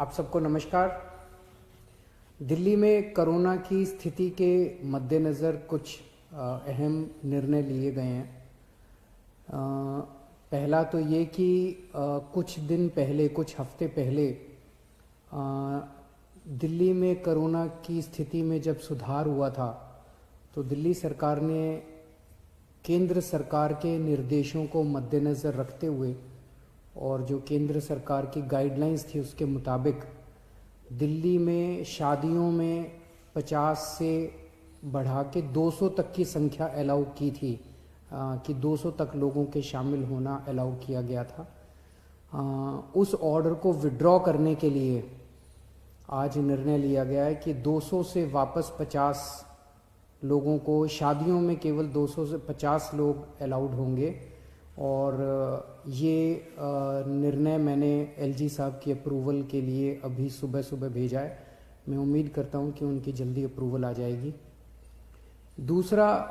आप सबको नमस्कार। दिल्ली में कोरोना की स्थिति के मद्देनज़र कुछ अहम निर्णय लिए गए हैं। पहला तो ये कि कुछ दिन पहले, कुछ हफ्ते पहले दिल्ली में कोरोना की स्थिति में जब सुधार हुआ था तो दिल्ली सरकार ने केंद्र सरकार के निर्देशों को मद्देनज़र रखते हुए और जो केंद्र सरकार की गाइडलाइंस थी उसके मुताबिक दिल्ली में शादियों में 50 से बढ़ा के 200 तक की संख्या अलाउ की थी कि 200 तक लोगों के शामिल होना अलाउ किया गया था। उस ऑर्डर को विड्रॉ करने के लिए आज निर्णय लिया गया है कि 200 से वापस 50 लोगों को, शादियों में केवल 200 से 50 लोग अलाउड होंगे। और ये निर्णय मैंने एलजी साहब की अप्रूवल के लिए अभी सुबह सुबह भेजा है। मैं उम्मीद करता हूँ कि उनकी जल्दी अप्रूवल आ जाएगी। दूसरा,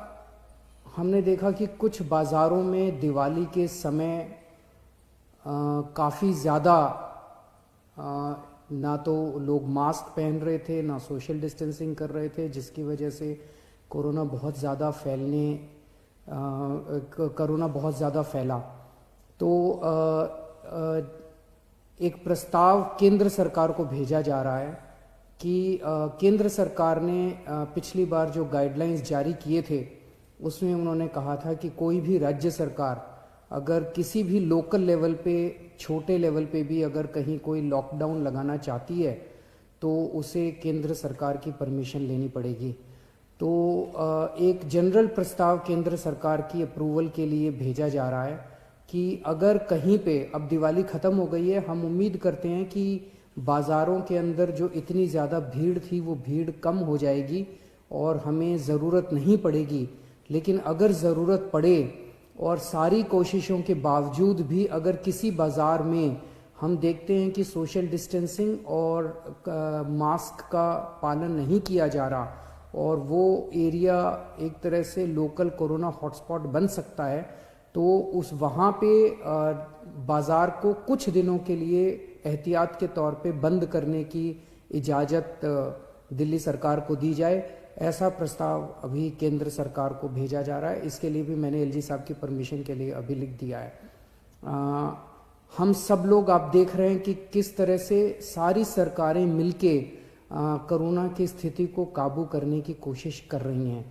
हमने देखा कि कुछ बाज़ारों में दिवाली के समय काफ़ी ज़्यादा ना तो लोग मास्क पहन रहे थे, ना सोशल डिस्टेंसिंग कर रहे थे, जिसकी वजह से कोरोना बहुत ज़्यादा फैला। तो एक प्रस्ताव केंद्र सरकार को भेजा जा रहा है कि केंद्र सरकार ने पिछली बार जो गाइडलाइंस जारी किए थे उसमें उन्होंने कहा था कि कोई भी राज्य सरकार अगर किसी भी लोकल लेवल पे, छोटे लेवल पे भी अगर कहीं कोई लॉकडाउन लगाना चाहती है तो उसे केंद्र सरकार की परमिशन लेनी पड़ेगी। तो एक जनरल प्रस्ताव केंद्र सरकार की अप्रूवल के लिए भेजा जा रहा है कि अगर कहीं पे, अब दिवाली ख़त्म हो गई है, हम उम्मीद करते हैं कि बाज़ारों के अंदर जो इतनी ज़्यादा भीड़ थी वो भीड़ कम हो जाएगी और हमें ज़रूरत नहीं पड़ेगी। लेकिन अगर ज़रूरत पड़े और सारी कोशिशों के बावजूद भी अगर किसी बाज़ार में हम देखते हैं कि सोशल डिस्टेंसिंग और मास्क का पालन नहीं किया जा रहा और वो एरिया एक तरह से लोकल कोरोना हॉटस्पॉट बन सकता है, तो उस वहाँ पे बाज़ार को कुछ दिनों के लिए एहतियात के तौर पे बंद करने की इजाज़त दिल्ली सरकार को दी जाए। ऐसा प्रस्ताव अभी केंद्र सरकार को भेजा जा रहा है। इसके लिए भी मैंने एलजी साहब की परमिशन के लिए अभी लिख दिया है। हम सब लोग, आप देख रहे हैं कि किस तरह से सारी सरकारें मिलके कोरोना की स्थिति को काबू करने की कोशिश कर रही हैं।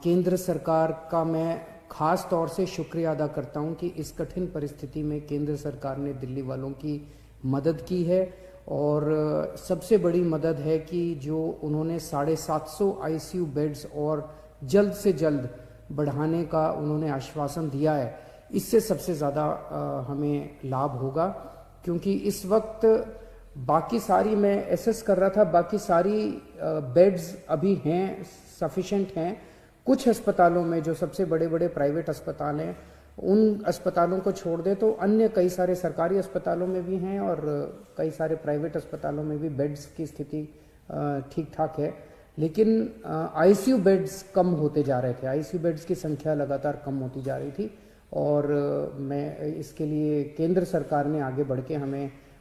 केंद्र सरकार का मैं ख़ास तौर से शुक्रिया अदा करता हूं कि इस कठिन परिस्थिति में केंद्र सरकार ने दिल्ली वालों की मदद की है। और सबसे बड़ी मदद है कि जो उन्होंने 750 आईसीयू बेड्स और जल्द से जल्द बढ़ाने का उन्होंने आश्वासन दिया है। इससे सबसे ज़्यादा हमें लाभ होगा, क्योंकि इस वक्त बाकी सारी, मैं एसेस कर रहा था, बाकी सारी बेड्स अभी हैं, सफिशेंट हैं। कुछ अस्पतालों में, जो सबसे बड़े बड़े प्राइवेट अस्पताल हैं, उन अस्पतालों को छोड़ दे तो अन्य कई सारे सरकारी अस्पतालों में भी हैं और कई सारे प्राइवेट अस्पतालों में भी बेड्स की स्थिति ठीक ठाक है। लेकिन आईसीयू बेड्स कम होते जा रहे थे, आईसीयू बेड्स की संख्या लगातार कम होती जा रही थी। और मैं इसके लिए केंद्र सरकार ने आगे बढ़ के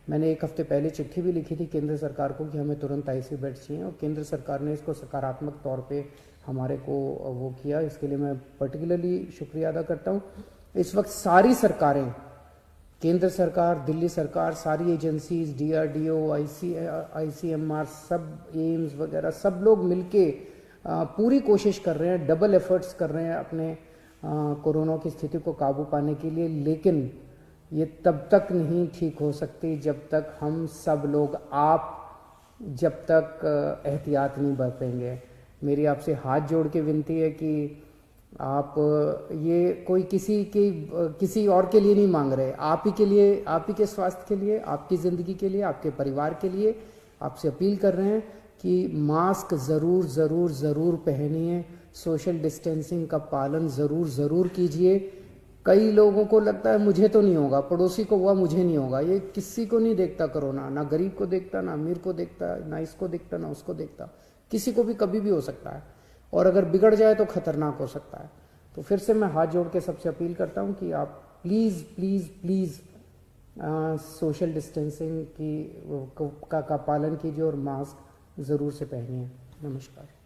मैंने एक हफ्ते पहले चिट्ठी भी लिखी थी केंद्र सरकार को कि हमें तुरंत आईसीयू बेड्स चाहिए, और केंद्र सरकार ने इसको सकारात्मक तौर पे हमारे को वो किया। इसके लिए मैं पर्टिकुलरली शुक्रिया अदा करता हूँ। इस वक्त सारी सरकारें, केंद्र सरकार, दिल्ली सरकार, सारी एजेंसीज, डीआरडीओ, आईसीएमआर, सब एम्स वगैरह, सब लोग मिलके पूरी कोशिश कर रहे हैं, डबल एफर्ट्स कर रहे हैं अपने कोरोना की स्थिति को काबू पाने के लिए। लेकिन ये तब तक नहीं ठीक हो सकती जब तक हम सब लोग, जब तक एहतियात नहीं बरतेंगे। मेरी आपसे हाथ जोड़ के विनती है कि आप ये कोई किसी और के लिए नहीं मांग रहे, आप ही के लिए, आप ही के स्वास्थ्य के लिए, आपकी ज़िंदगी के लिए, आपके परिवार के लिए आपसे अपील कर रहे हैं कि मास्क ज़रूर ज़रूर ज़रूर पहनिए, सोशल डिस्टेंसिंग का पालन ज़रूर ज़रूर कीजिए। कई लोगों को लगता है मुझे तो नहीं होगा, पड़ोसी को हुआ मुझे नहीं होगा। ये किसी को नहीं देखता कोरोना, ना गरीब को देखता, ना अमीर को देखता, ना इसको देखता, ना उसको देखता। किसी को भी कभी भी हो सकता है, और अगर बिगड़ जाए तो खतरनाक हो सकता है। तो फिर से मैं हाथ जोड़ के सबसे अपील करता हूं कि आप please please please social distancing की का पालन कीजिए और मास्क ज़रूर से पहनिए। नमस्कार।